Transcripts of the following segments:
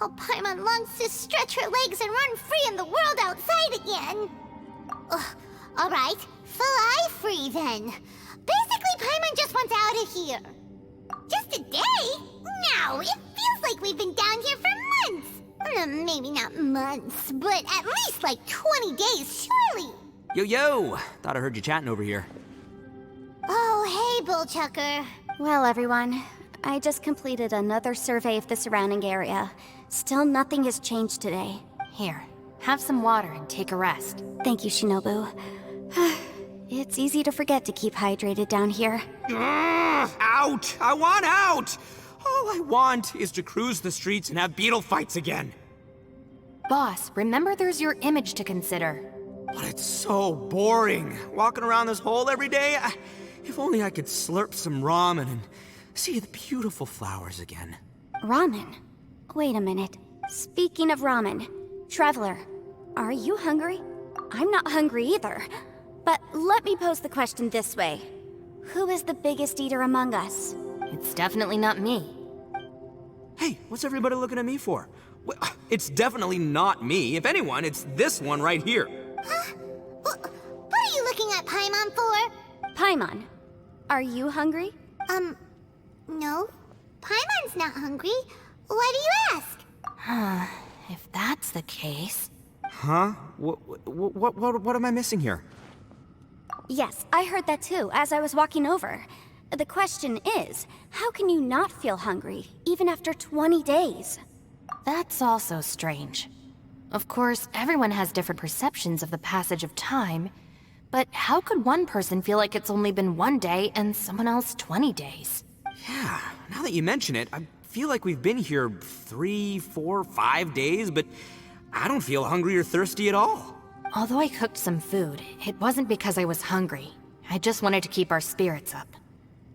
how Paimon longs to stretch her legs and run free in the world outside again. Ugh, alright, fly free then. Basically, Paimon just wants out of here. Just a day? No, it feels like we've been down here for months. Maybe not months, but at least like 20 days, surely. Yo! Thought I heard you chatting over here. Oh, hey, Bullchucker. Well, everyone, I just completed another survey of the surrounding area. Still nothing has changed today. Here, have some water and take a rest. Thank you, Shinobu. It's easy to forget to keep hydrated down here. Out! I want out! All I want is to cruise the streets and have beetle fights again. Boss, remember there's your image to consider. But it's so boring, walking around this hole every day. If only I could slurp some ramen and see the beautiful flowers again. Ramen? Wait a minute. Speaking of ramen, Traveler, are you hungry? I'm not hungry either. But let me pose the question this way. Who is the biggest eater among us? It's definitely not me. Hey, what's everybody looking at me for? It's definitely not me. If anyone, it's this one right here. Huh? What are you looking at Paimon for? Paimon, are you hungry? No. Paimon's not hungry. Why do you ask? If that's the case... Huh? What am I missing here? Yes, I heard that too, as I was walking over. The question is, how can you not feel hungry, even after 20 days? That's also strange. Of course, everyone has different perceptions of the passage of time, but how could one person feel like it's only been 1 day and someone else 20 days? Yeah, now that you mention it, I feel like we've been here 3, 4, 5 days, but I don't feel hungry or thirsty at all. Although I cooked some food, it wasn't because I was hungry. I just wanted to keep our spirits up.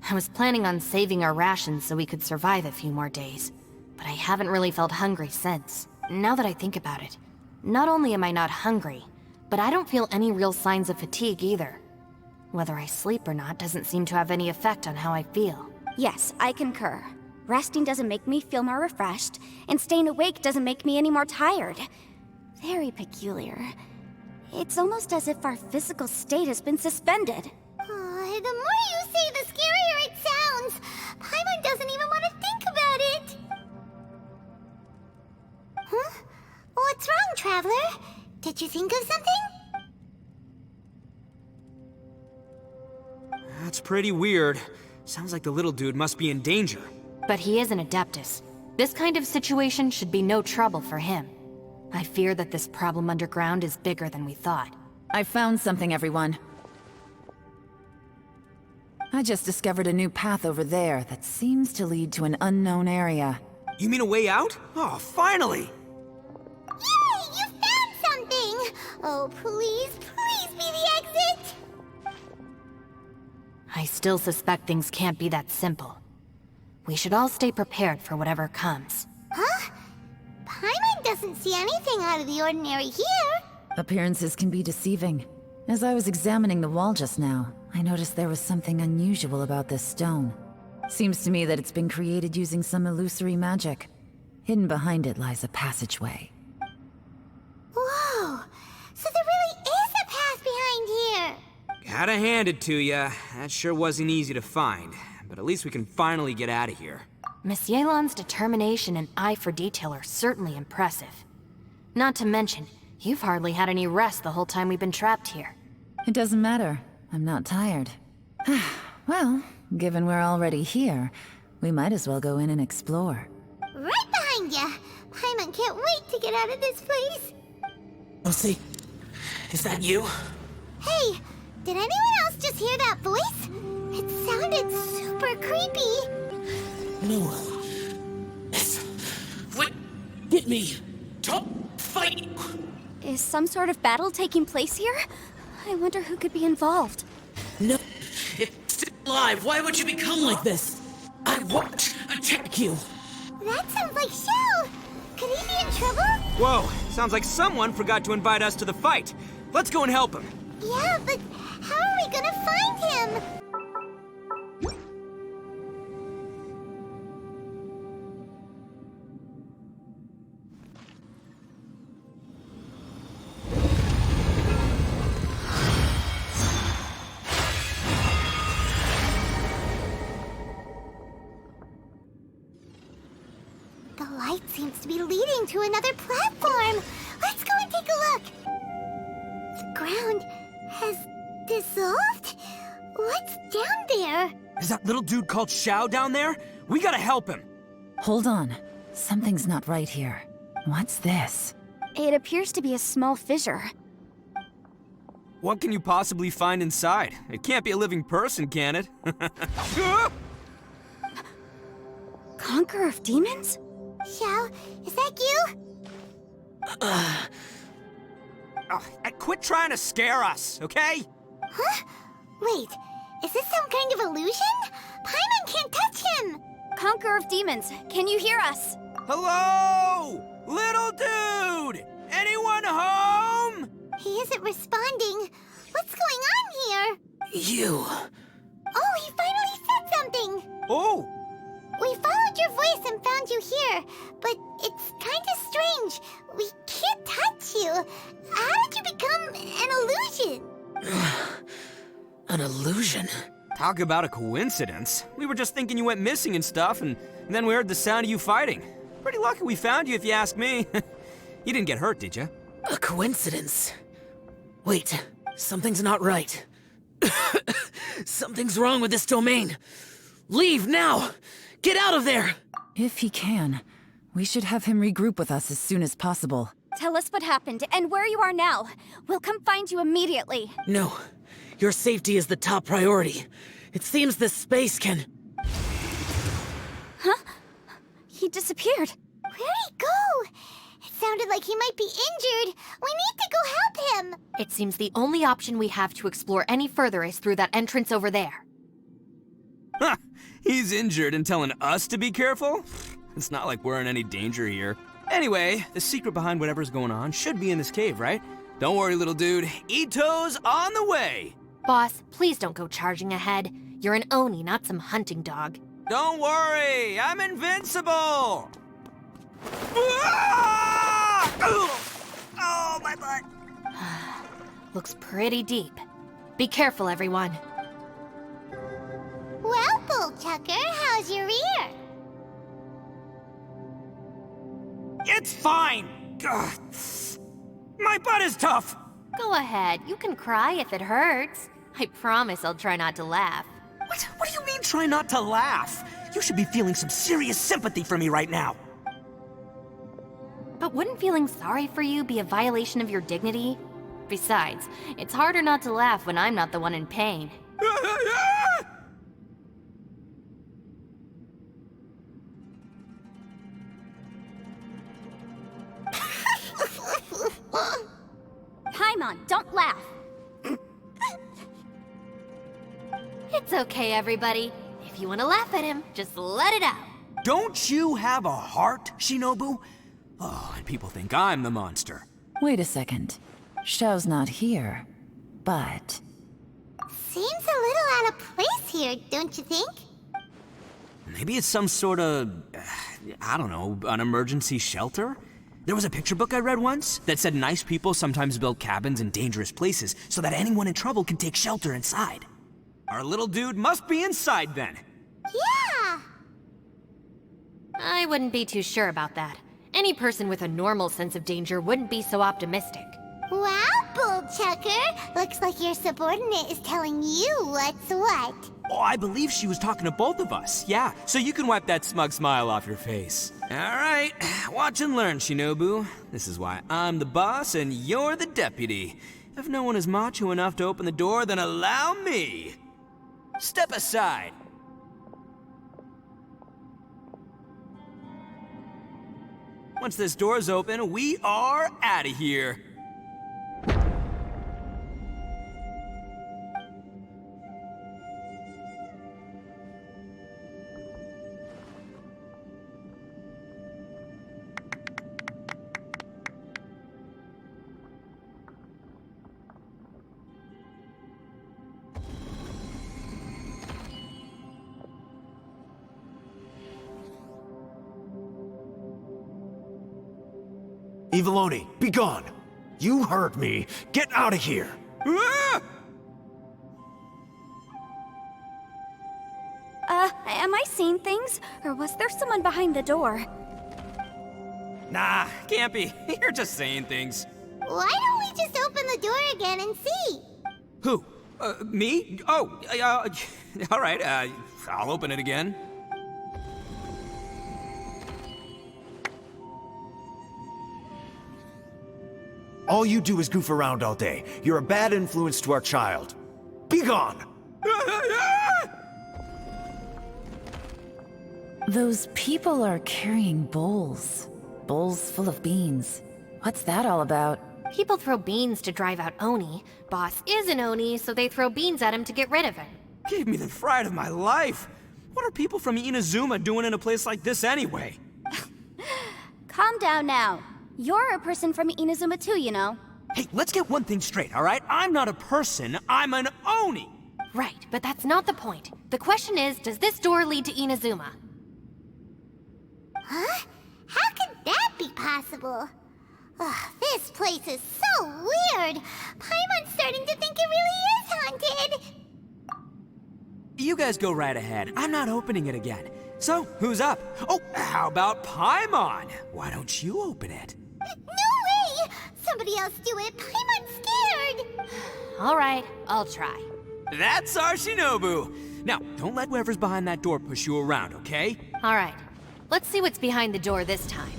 I was planning on saving our rations so we could survive a few more days, but I haven't really felt hungry since. Now that I think about it, not only am I not hungry, but I don't feel any real signs of fatigue either. Whether I sleep or not doesn't seem to have any effect on how I feel. Yes, I concur. Resting doesn't make me feel more refreshed, and staying awake doesn't make me any more tired. Very peculiar. It's almost as if our physical state has been suspended. The more you say, the scarier it sounds. Paimon doesn't even want to think about it. Huh? What's wrong, Traveler? Did you think of something? That's pretty weird. Sounds like the little dude must be in danger. But he is an Adeptus. This kind of situation should be no trouble for him. I fear that this problem underground is bigger than we thought. I found something, everyone. I just discovered a new path over there that seems to lead to an unknown area. You mean a way out? Oh, finally! Yay! You found something! Oh, please be the exit! I still suspect things can't be that simple. We should all stay prepared for whatever comes. Huh? Paimon doesn't see anything out of the ordinary here. Appearances can be deceiving. As I was examining the wall just now, I noticed there was something unusual about this stone. Seems to me that it's been created using some illusory magic. Hidden behind it lies a passageway. Whoa! So there really is a path behind here! Gotta hand it to ya. That sure wasn't easy to find. But at least we can finally get out of here. Miss Yelan's determination and eye for detail are certainly impressive. Not to mention, you've hardly had any rest the whole time we've been trapped here. It doesn't matter. I'm not tired. Well, given we're already here, we might as well go in and explore. Right behind ya! Paimon can't wait to get out of this place! Lucy, is that you? Hey, did anyone else just hear that voice? It sounded super creepy. No. Yes. What? Get me. Top fight. Is some sort of battle taking place here? I wonder who could be involved. No. It's still alive. Why would you become like this? I won't attack you. That sounds like Xiao. Could he be in trouble? Whoa, sounds like someone forgot to invite us to the fight. Let's go and help him. Yeah, but how are we gonna find him? seems to be leading to another platform. Let's go and take a look. The ground has dissolved? What's down there? Is that little dude called Xiao down there? We gotta help him. Hold on. Something's not right here. What's this? It appears to be a small fissure. What can you possibly find inside? It can't be a living person, can it? Conqueror of demons? Xiao, is that you? Quit trying to scare us, okay? Huh? Wait, is this some kind of illusion? Paimon can't touch him! Conqueror of demons, can you hear us? Hello? Little dude! Anyone home? He isn't responding. What's going on here? You. Oh, he finally said something! Oh! We followed your voice and found you here, but it's kind of strange. We can't touch you. How did you become an illusion? An illusion? Talk about a coincidence. We were just thinking you went missing and stuff, and then we heard the sound of you fighting. Pretty lucky we found you, if you ask me. You didn't get hurt, did you? A coincidence? Wait, something's not right. Something's wrong with this domain. Leave now! Get out of there! If he can, we should have him regroup with us as soon as possible. Tell us what happened and where you are now. We'll come find you immediately. No. Your safety is the top priority. It seems this space can... Huh? He disappeared. Where'd he go? It sounded like he might be injured. We need to go help him. It seems the only option we have to explore any further is through that entrance over there. Huh, he's injured and telling us to be careful? It's not like we're in any danger here. Anyway, the secret behind whatever's going on should be in this cave, right? Don't worry, little dude. ITTO's on the way! Boss, please don't go charging ahead. You're an Oni, not some hunting dog. Don't worry, I'm invincible! Ah! Oh, my butt! Looks pretty deep. Be careful, everyone. Well, Bullchucker, how's your ear? It's fine! Ugh. My butt is tough! Go ahead, you can cry if it hurts. I promise I'll try not to laugh. What do you mean try not to laugh? You should be feeling some serious sympathy for me right now. But wouldn't feeling sorry for you be a violation of your dignity? Besides, it's harder not to laugh when I'm not the one in pain. Paimon, don't laugh. It's okay, everybody. If you want to laugh at him, just let it out. Don't you have a heart, Shinobu? Oh, and people think I'm the monster. Wait a second. Xiao's not here, but... Seems a little out of place here, don't you think? Maybe it's some sort of, I don't know, an emergency shelter? There was a picture book I read once that said nice people sometimes build cabins in dangerous places so that anyone in trouble can take shelter inside. Our little dude must be inside then. Yeah! I wouldn't be too sure about that. Any person with a normal sense of danger wouldn't be so optimistic. Wow, Bullchucker! Looks like your subordinate is telling you what's what. Oh, I believe she was talking to both of us. Yeah, so you can wipe that smug smile off your face. All right, watch and learn, Shinobu. This is why I'm the boss and you're the deputy. If no one is macho enough to open the door, then allow me. Step aside. Once this door's open, we are out of here. Eviloni, be gone! You heard me! Get out of here! Ah! Am I seeing things? Or was there someone behind the door? Nah, can't be. You're just saying things. Why don't we just open the door again and see? Who? Me? Oh, all right, I'll open it again. All you do is goof around all day. You're a bad influence to our child. Be gone! Those people are carrying bowls. Bowls full of beans. What's that all about? People throw beans to drive out Oni. Boss is an Oni, so they throw beans at him to get rid of him. Gave me the fright of my life. What are people from Inazuma doing in a place like this anyway? Calm down now. You're a person from Inazuma too, you know. Hey, let's get one thing straight, all right? I'm not a person, I'm an Oni! Right, but that's not the point. The question is, does this door lead to Inazuma? Huh? How could that be possible? Ugh, this place is so weird. Paimon's starting to think it really is haunted. You guys go right ahead. I'm not opening it again. So, who's up? Oh, how about Paimon? Why don't you open it? No way! Somebody else do it. Paimon's scared. All right, I'll try. That's our Shinobu! Now, don't let whoever's behind that door push you around, okay? All right, let's see what's behind the door this time.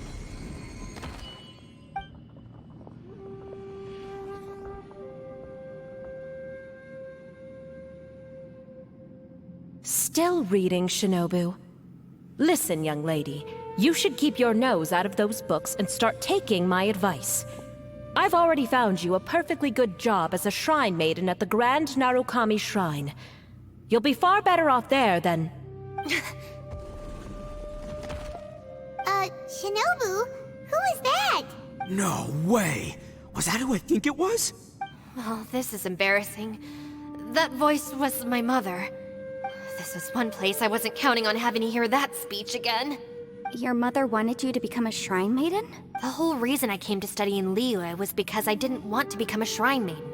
Still reading, Shinobu. Listen, young lady, you should keep your nose out of those books and start taking my advice. I've already found you a perfectly good job as a shrine maiden at the Grand Narukami Shrine. You'll be far better off there than... Shinobu? Who is that? No way! Was that who I think it was? Oh, this is embarrassing. That voice was my mother. This is one place I wasn't counting on having to hear that speech again. Your mother wanted you to become a shrine maiden? The whole reason I came to study in Liyue was because I didn't want to become a shrine maiden.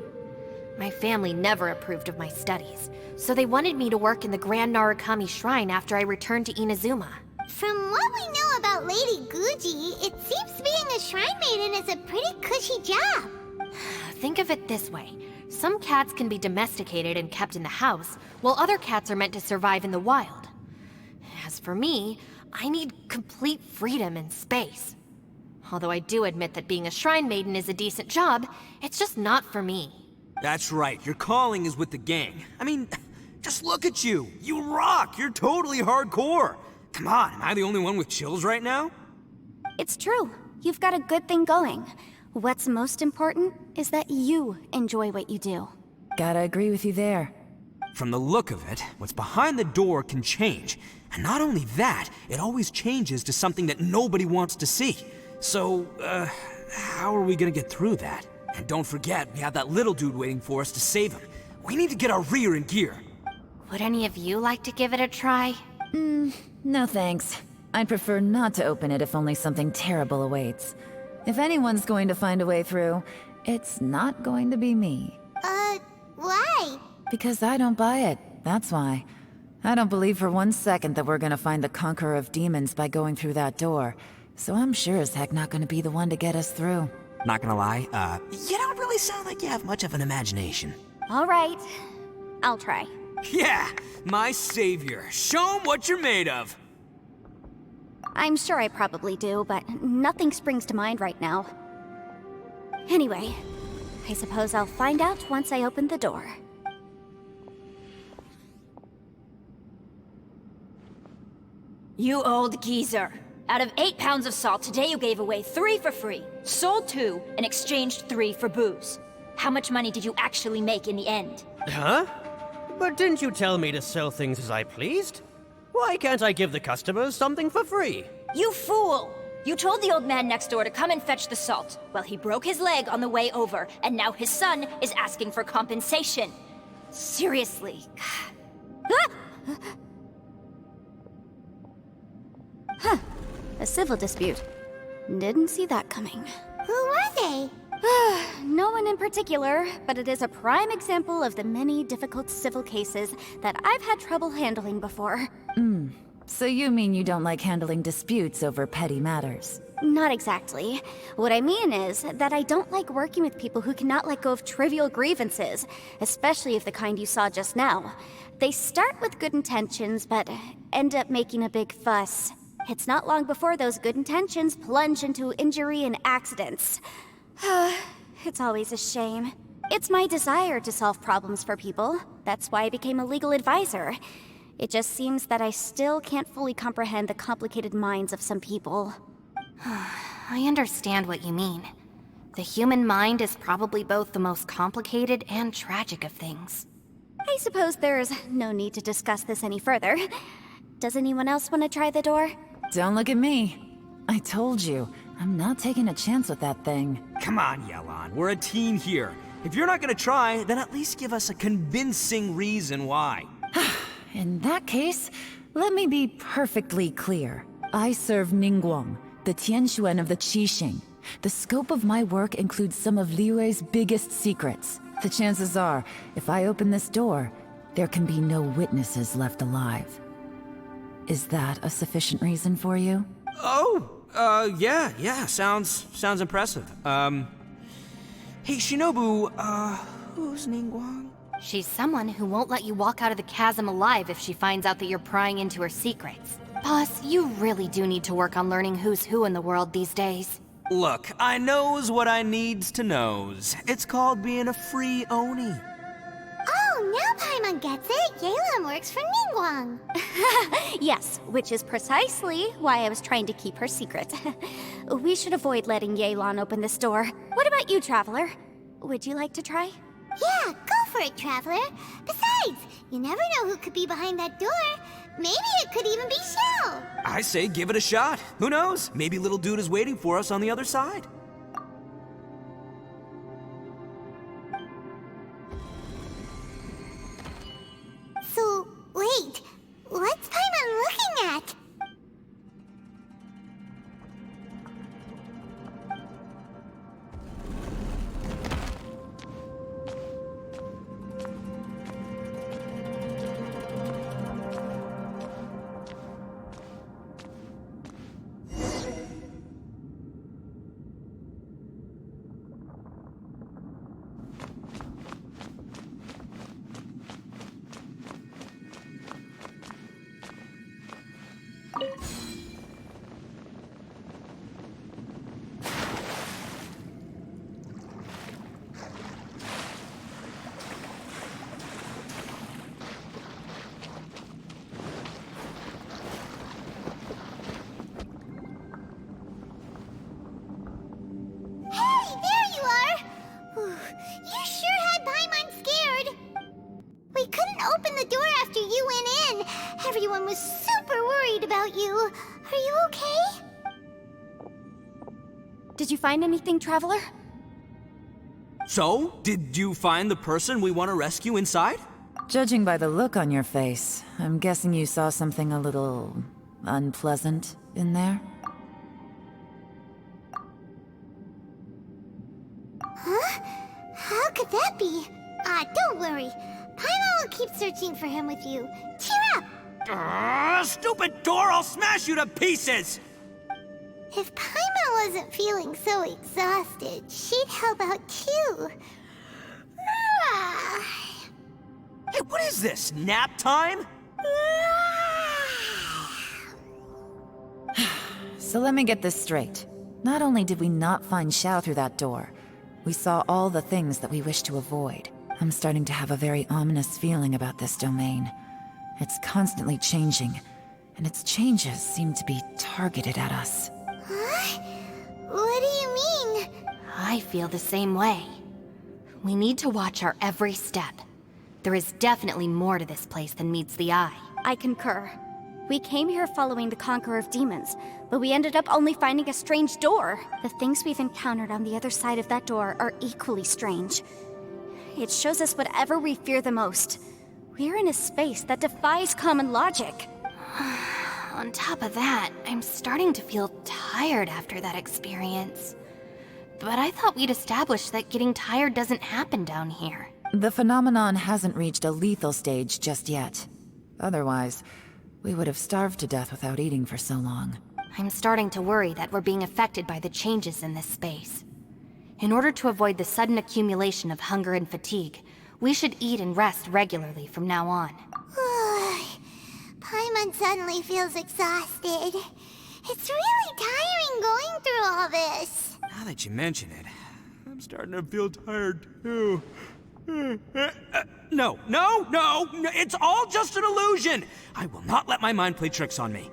My family never approved of my studies, so they wanted me to work in the Grand Narukami Shrine after I returned to Inazuma. From what we know about Lady Guji, it seems being a shrine maiden is a pretty cushy job. Think of it this way. Some cats can be domesticated and kept in the house, while other cats are meant to survive in the wild. As for me, I need complete freedom and space. Although I do admit that being a shrine maiden is a decent job, it's just not for me. That's right, your calling is with the gang. I mean, just look at you. You rock, you're totally hardcore. Come on, am I the only one with chills right now? It's true. You've got a good thing going. What's most important is that you enjoy what you do. Gotta agree with you there. From the look of it, what's behind the door can change. And not only that, it always changes to something that nobody wants to see. So, how are we gonna get through that? And don't forget, we have that little dude waiting for us to save him. We need to get our rear in gear. Would any of you like to give it a try? No thanks. I'd prefer not to open it if only something terrible awaits. If anyone's going to find a way through, it's not going to be me. Why? Because I don't buy it, that's why. I don't believe for 1 second that we're gonna find the Conqueror of Demons by going through that door. So I'm sure as heck not gonna be the one to get us through. Not gonna lie, you don't really sound like you have much of an imagination. All right. I'll try. Yeah, my savior. Show him what you're made of. I'm sure I probably do, but nothing springs to mind right now. Anyway, I suppose I'll find out once I open the door. You old geezer. Out of 8 pounds of salt, today you gave away 3 for free, sold 2, and exchanged 3 for booze. How much money did you actually make in the end? Huh? But didn't you tell me to sell things as I pleased? Why can't I give the customers something for free? You fool! You told the old man next door to come and fetch the salt. Well, he broke his leg on the way over, and now his son is asking for compensation. Seriously. Huh. A civil dispute. Didn't see that coming. Who were they? No one in particular, but it is a prime example of the many difficult civil cases that I've had trouble handling before. So you mean you don't like handling disputes over petty matters? not exactly. What I mean is that I don't like working with people who cannot let go of trivial grievances, especially of the kind you saw just now. They start with good intentions, but end up making a big fuss. It's not long before those good intentions plunge into injury and accidents. It's always a shame. It's my desire to solve problems for people. That's why I became a legal advisor. It just seems that I still can't fully comprehend the complicated minds of some people. I understand what you mean. The human mind is probably both the most complicated and tragic of things. I suppose there's no need to discuss this any further. Does anyone else want to try the door? Don't look at me. I told you, I'm not taking a chance with that thing. Come on, Yelan. We're a team here. If you're not gonna try, then at least give us a convincing reason why. In that case, let me be perfectly clear. I serve Ningguang, the Tianxuan of the Qixing. The scope of my work includes some of Liyue's biggest secrets. The chances are, if I open this door, there can be no witnesses left alive. Is that a sufficient reason for you? Yeah, sounds impressive. Hey, Shinobu, who's Ningguang? She's someone who won't let you walk out of the chasm alive if she finds out that you're prying into her secrets. Boss, you really do need to work on learning who's who in the world these days. Look, I knows what I needs to knows. It's called being a free Oni. Oh, now Paimon gets it. Yelan works for Ningguang. Yes, which is precisely why I was trying to keep her secret. We should avoid letting Yelan open this door. What about you, Traveler? Would you like to try? Yeah, go for it, Traveler. Besides, you never know who could be behind that door. Maybe it could even be Xiao. I say give it a shot. Who knows? Maybe little dude is waiting for us on the other side. So, wait. What's Paimon looking at? Everyone was super worried about you. Are you okay? Did you find anything, Traveler? So, did you find the person we want to rescue inside? Judging by the look on your face, I'm guessing you saw something a little unpleasant in there? Huh? How could that be? Don't worry. Paimon will keep searching for him with you. Cheer up! Stupid door! I'll smash you to pieces! If Paimon wasn't feeling so exhausted, she'd help out too. Hey, what is this? Nap time? So let me get this straight. Not only did we not find Xiao through that door, we saw all the things that we wish to avoid. I'm starting to have a very ominous feeling about this domain. It's constantly changing, and its changes seem to be targeted at us. Huh? What do you mean? I feel the same way. We need to watch our every step. There is definitely more to this place than meets the eye. I concur. We came here following the Conqueror of Demons, but we ended up only finding a strange door. The things we've encountered on the other side of that door are equally strange. It shows us whatever we fear the most. We're in a space that defies common logic. On top of that, I'm starting to feel tired after that experience. But I thought we'd established that getting tired doesn't happen down here. The phenomenon hasn't reached a lethal stage just yet. Otherwise, we would have starved to death without eating for so long. I'm starting to worry that we're being affected by the changes in this space. In order to avoid the sudden accumulation of hunger and fatigue, we should eat and rest regularly from now on. Paimon suddenly feels exhausted. It's really tiring going through all this. Now that you mention it, I'm starting to feel tired too. No, it's all just an illusion! I will not let my mind play tricks on me.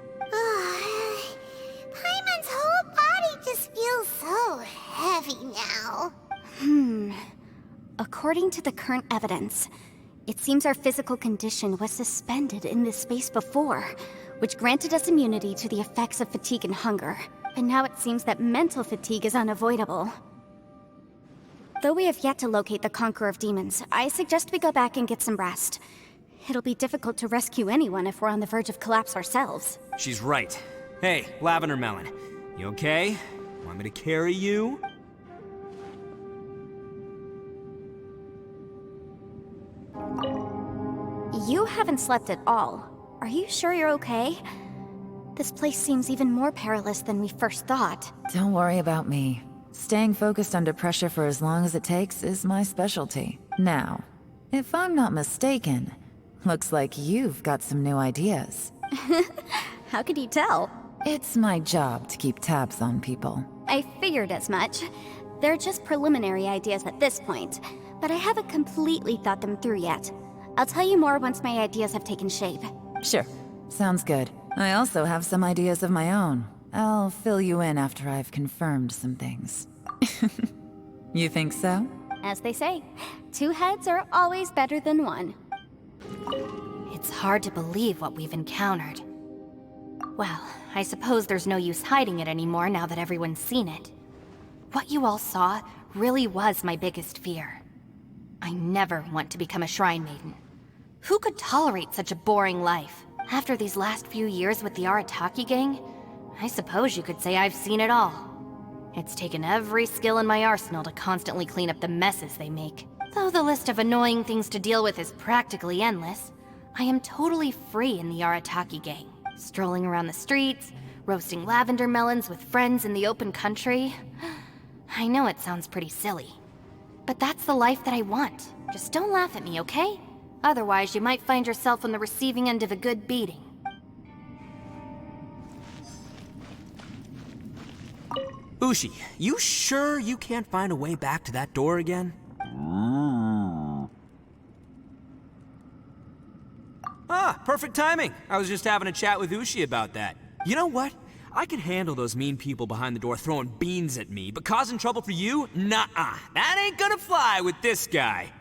Paimon's whole body just feels so heavy now. According to the current evidence, it seems our physical condition was suspended in this space before, which granted us immunity to the effects of fatigue and hunger. And now it seems that mental fatigue is unavoidable. Though we have yet to locate the Conqueror of Demons, I suggest we go back and get some rest. It'll be difficult to rescue anyone if we're on the verge of collapse ourselves. She's right. Hey, Lavender Melon, you okay? Want me to carry you? You haven't slept at all. Are you sure you're okay? This place seems even more perilous than we first thought. Don't worry about me. Staying focused under pressure for as long as it takes is my specialty. Now, if I'm not mistaken, looks like you've got some new ideas. How could you tell? It's my job to keep tabs on people. I figured as much. They're just preliminary ideas at this point, but I haven't completely thought them through yet. I'll tell you more once my ideas have taken shape. Sure, sounds good. I also have some ideas of my own. I'll fill you in after I've confirmed some things. You think so? As they say, 2 heads are always better than 1. It's hard to believe what we've encountered. Well, I suppose there's no use hiding it anymore now that everyone's seen it. What you all saw really was my biggest fear. I never want to become a Shrine Maiden. Who could tolerate such a boring life? After these last few years with the Arataki gang, I suppose you could say I've seen it all. It's taken every skill in my arsenal to constantly clean up the messes they make. Though the list of annoying things to deal with is practically endless, I am totally free in the Arataki gang. Strolling around the streets, roasting lavender melons with friends in the open country. I know it sounds pretty silly, but that's the life that I want. Just don't laugh at me, okay? Otherwise, you might find yourself on the receiving end of a good beating. Ushi, you sure you can't find a way back to that door again? Ah, perfect timing. I was just having a chat with Ushi about that. You know what? I can handle those mean people behind the door throwing beans at me, but causing trouble for you? Nuh-uh. That ain't gonna fly with this guy.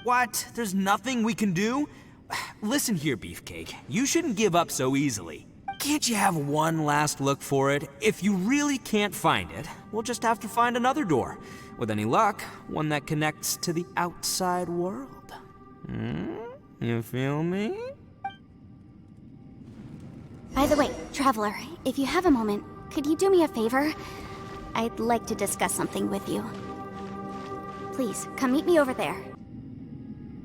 What? There's nothing we can do? Listen here, Beefcake. You shouldn't give up so easily. Can't you have one last look for it? If you really can't find it, we'll just have to find another door. With any luck, one that connects to the outside world. You feel me? By the way, Traveler, if you have a moment, could you do me a favor? I'd like to discuss something with you. Please, come meet me over there.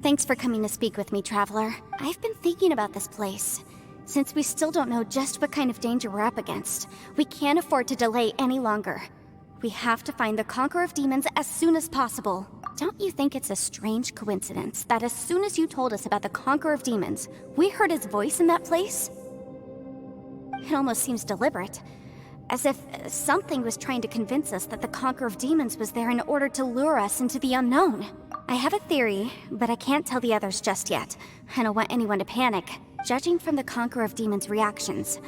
Thanks for coming to speak with me, Traveler. I've been thinking about this place. Since we still don't know just what kind of danger we're up against, we can't afford to delay any longer. We have to find the Conqueror of Demons as soon as possible. Don't you think it's a strange coincidence that as soon as you told us about the Conqueror of Demons, we heard his voice in that place? It almost seems deliberate. As if something was trying to convince us that the Conqueror of Demons was there in order to lure us into the unknown. I have a theory, but I can't tell the others just yet. I don't want anyone to panic. Judging from the Conqueror of Demons' reactions,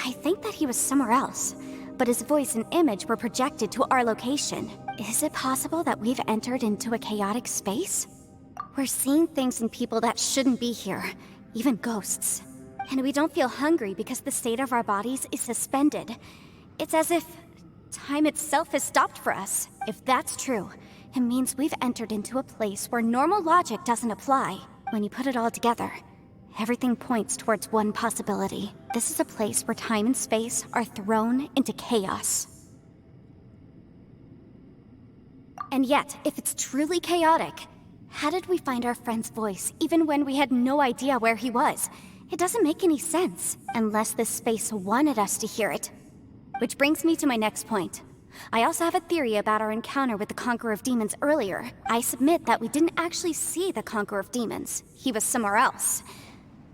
I think that he was somewhere else, but his voice and image were projected to our location. Is it possible that we've entered into a chaotic space? We're seeing things in people that shouldn't be here, even ghosts. And we don't feel hungry because the state of our bodies is suspended. It's as if time itself has stopped for us. If that's true, it means we've entered into a place where normal logic doesn't apply. When you put it all together, everything points towards one possibility. This is a place where time and space are thrown into chaos. And yet, if it's truly chaotic, how did we find our friend's voice even when we had no idea where he was? It doesn't make any sense, unless this space wanted us to hear it. Which brings me to my next point. I also have a theory about our encounter with the Conqueror of Demons earlier. I submit that we didn't actually see the Conqueror of Demons. He was somewhere else.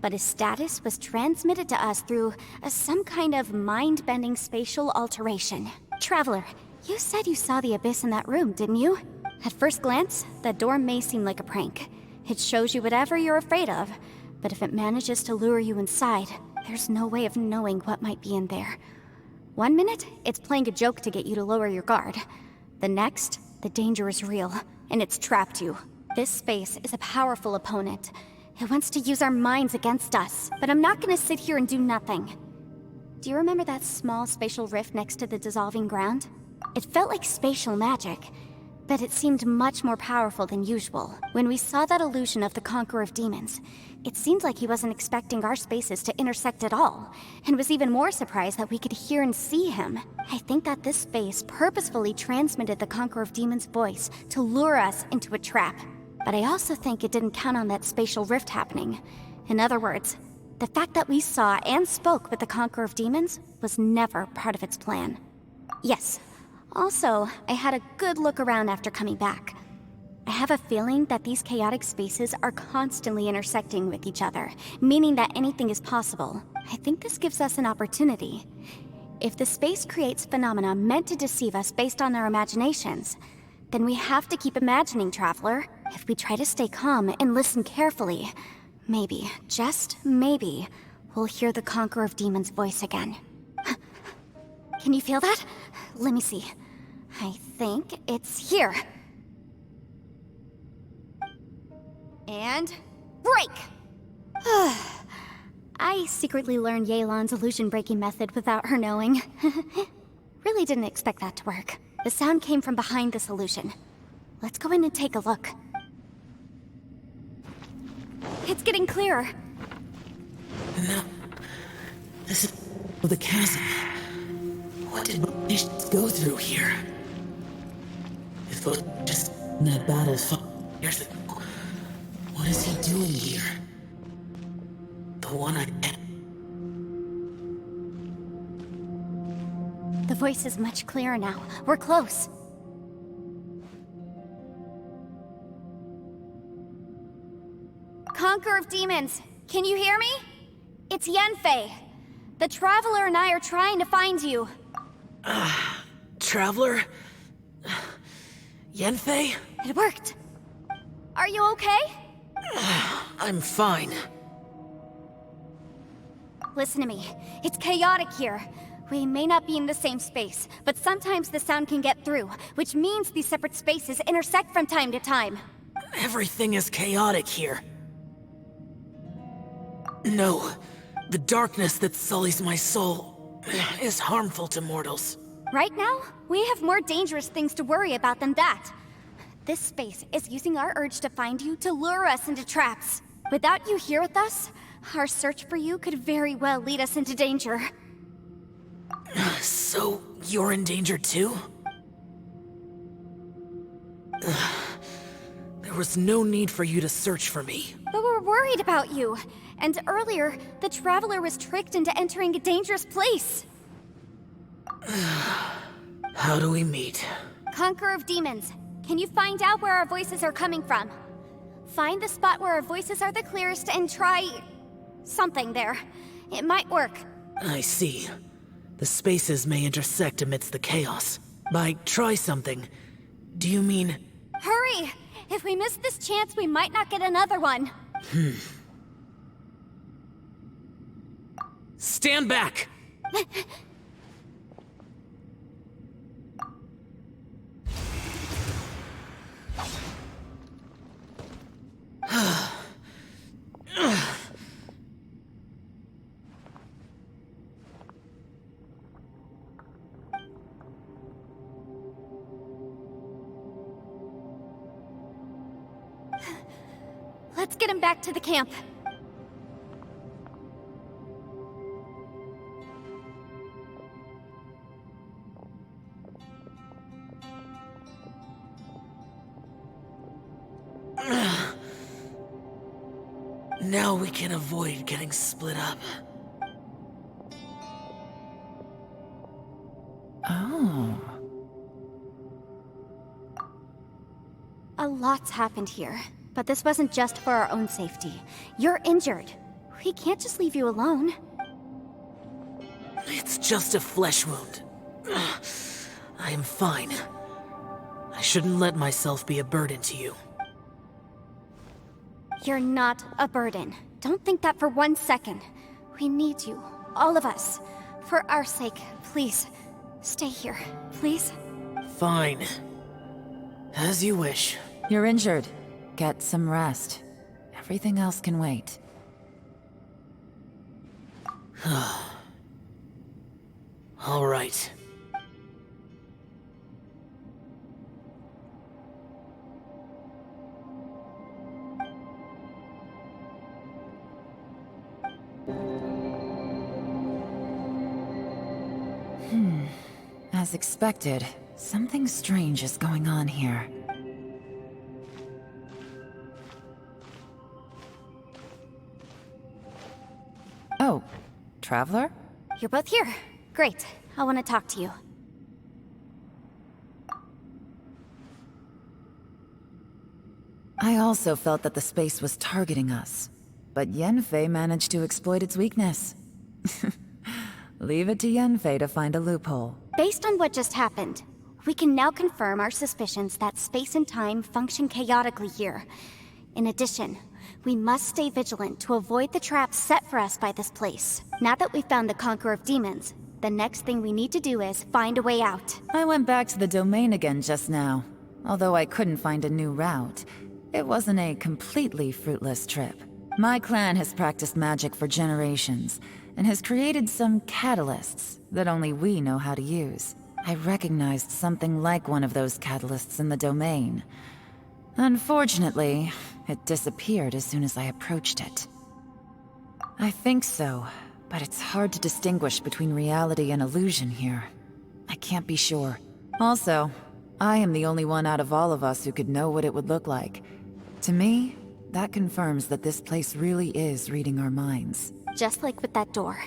But his status was transmitted to us through some kind of mind-bending spatial alteration. Traveler, you said you saw the abyss in that room, didn't you? At first glance, that door may seem like a prank. It shows you whatever you're afraid of, but if it manages to lure you inside, there's no way of knowing what might be in there. One minute, it's playing a joke to get you to lower your guard. The next, the danger is real, and it's trapped you. This space is a powerful opponent. It wants to use our minds against us, but I'm not gonna sit here and do nothing. Do you remember that small spatial rift next to the dissolving ground? It felt like spatial magic, but it seemed much more powerful than usual. When we saw that illusion of the Conqueror of Demons, it seemed like he wasn't expecting our spaces to intersect at all, and was even more surprised that we could hear and see him. I think that this space purposefully transmitted the Conqueror of Demons' voice to lure us into a trap. But I also think it didn't count on that spatial rift happening. In other words, the fact that we saw and spoke with the Conqueror of Demons was never part of its plan. Yes. Also, I had a good look around after coming back. I have a feeling that these chaotic spaces are constantly intersecting with each other, meaning that anything is possible. I think this gives us an opportunity. If the space creates phenomena meant to deceive us based on our imaginations, then we have to keep imagining, Traveler. If we try to stay calm and listen carefully, maybe, just maybe, we'll hear the Conqueror of Demons' voice again. Can you feel that? Let me see. I think it's here. And break! I secretly learned Yelan's illusion-breaking method without her knowing. Really didn't expect that to work. The sound came from behind this illusion. Let's go in and take a look. It's getting clearer. No. This is the chasm. What did we go through here? If it was just that bad as years ago, what is he doing here? The one I... The voice is much clearer now. We're close. Conqueror of Demons, can you hear me? It's Yanfei. The Traveler and I are trying to find you. Traveler? Yanfei? It worked. Are you okay? I'm fine. Listen to me. It's chaotic here. We may not be in the same space, but sometimes the sound can get through, which means these separate spaces intersect from time to time. Everything is chaotic here. No, the darkness that sullies my soul is harmful to mortals. Right now, we have more dangerous things to worry about than that. This space is using our urge to find you to lure us into traps. Without you here with us, our search for you could very well lead us into danger. So, you're in danger too? There was no need for you to search for me. But we're worried about you. And earlier, the Traveler was tricked into entering a dangerous place. How do we meet? Conqueror of Demons, can you find out where our voices are coming from? Find the spot where our voices are the clearest and try... something there. It might work. I see. The spaces may intersect amidst the chaos. By try something, do you mean... Hurry! If we miss this chance, we might not get another one. Stand back! Let's get him back to the camp. Now we can avoid getting split up. Oh. A lot's happened here, but this wasn't just for our own safety. You're injured. We can't just leave you alone. It's just a flesh wound. I am fine. I shouldn't let myself be a burden to you. You're not a burden. Don't think that for 1 second. We need you, all of us. For our sake, please, stay here, please. Fine. As you wish. You're injured. Get some rest. Everything else can wait. All right. As expected, something strange is going on here. Oh, Traveler? You're both here. Great. I want to talk to you. I also felt that the space was targeting us, but Yanfei managed to exploit its weakness. Leave it to Yanfei to find a loophole. Based on what just happened, we can now confirm our suspicions that space and time function chaotically here. In addition, we must stay vigilant to avoid the traps set for us by this place. Now that we've found the Conqueror of Demons, the next thing we need to do is find a way out. I went back to the domain again just now. Although I couldn't find a new route, it wasn't a completely fruitless trip. My clan has practiced magic for generations, and has created some catalysts that only we know how to use. I recognized something like one of those catalysts in the domain. Unfortunately, it disappeared as soon as I approached it. I think so, but it's hard to distinguish between reality and illusion here. I can't be sure. Also, I am the only one out of all of us who could know what it would look like. To me, that confirms that this place really is reading our minds. Just like with that door.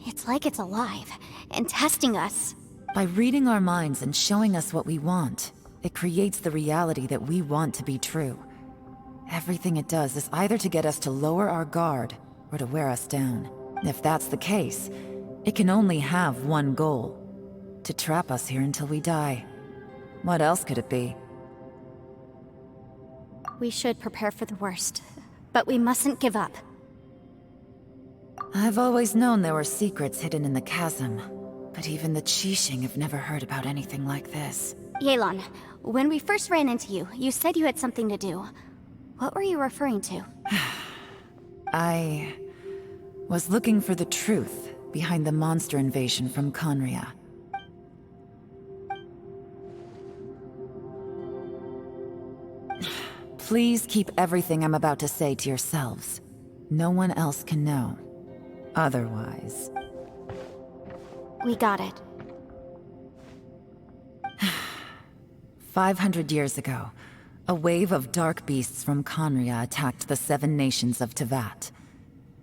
It's like it's alive, and testing us. By reading our minds and showing us what we want, it creates the reality that we want to be true. Everything it does is either to get us to lower our guard, or to wear us down. If that's the case, it can only have one goal: to trap us here until we die. What else could it be? We should prepare for the worst, but we mustn't give up. I've always known there were secrets hidden in the chasm, but even the Qixing have never heard about anything like this. Yelan, when we first ran into you, you said you had something to do. What were you referring to? I was looking for the truth behind the monster invasion from KHAENRI'AH. Please keep everything I'm about to say to yourselves. No one else can know. Otherwise... We got it. 500 years ago, a wave of dark beasts from KHAENRI'AH attacked the 7 nations of Teyvat.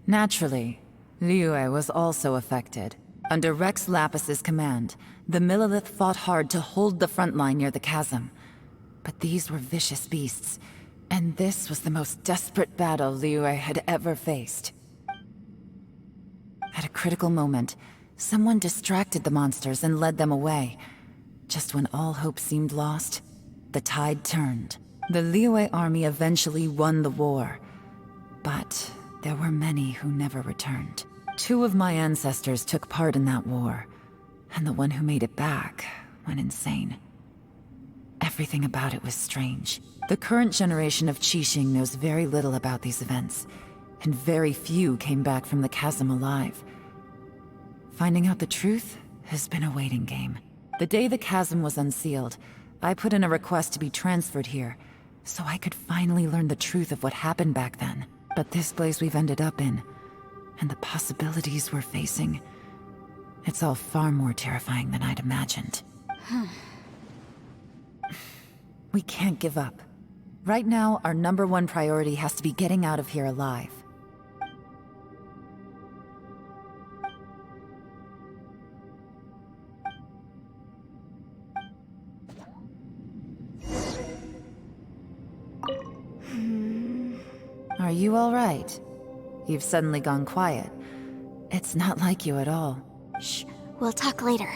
Naturally, Liyue was also affected. Under Rex Lapis's command, the Millelith fought hard to hold the front line near the chasm. But these were vicious beasts, and this was the most desperate battle Liyue had ever faced. At a critical moment, someone distracted the monsters and led them away. Just when all hope seemed lost, the tide turned. The Liyue army eventually won the war. But there were many who never returned. 2 of my ancestors took part in that war, and the one who made it back went insane. Everything about it was strange. The current generation of Qixing knows very little about these events, and very few came back from the chasm alive. Finding out the truth has been a waiting game. The day the chasm was unsealed, I put in a request to be transferred here, so I could finally learn the truth of what happened back then. But this place we've ended up in, and the possibilities we're facing, it's all far more terrifying than I'd imagined. We can't give up. Right now, our #1 priority has to be getting out of here alive. Are you alright? You've suddenly gone quiet. It's not like you at all. Shh, we'll talk later.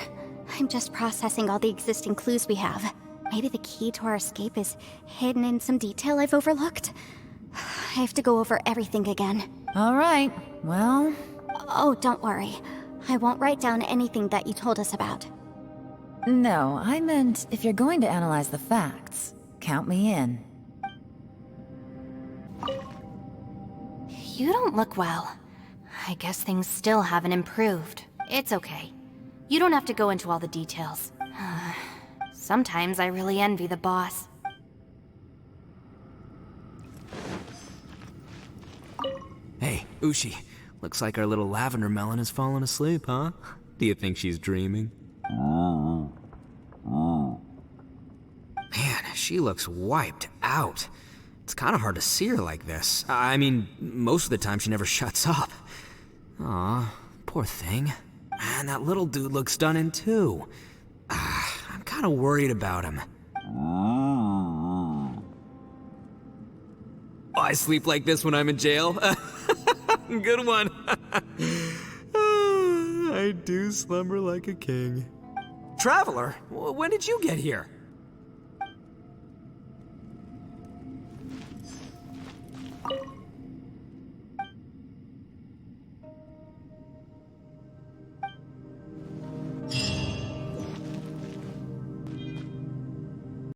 I'm just processing all the existing clues we have. Maybe the key to our escape is hidden in some detail I've overlooked. I have to go over everything again. Alright, well... Oh, don't worry. I won't write down anything that you told us about. No, I meant if you're going to analyze the facts, count me in. You don't look well. I guess things still haven't improved. It's okay. You don't have to go into all the details. Sometimes I really envy the boss. Hey, Ushi. Looks like our little lavender melon has fallen asleep, huh? Do you think she's dreaming? Man, she looks wiped out. It's kind of hard to see her like this. I mean, most of the time she never shuts up. Aw, poor thing. Man, that little dude looks done in too. I'm kind of worried about him. Oh, I sleep like this when I'm in jail? Good one. I do slumber like a king. Traveler, when did you get here?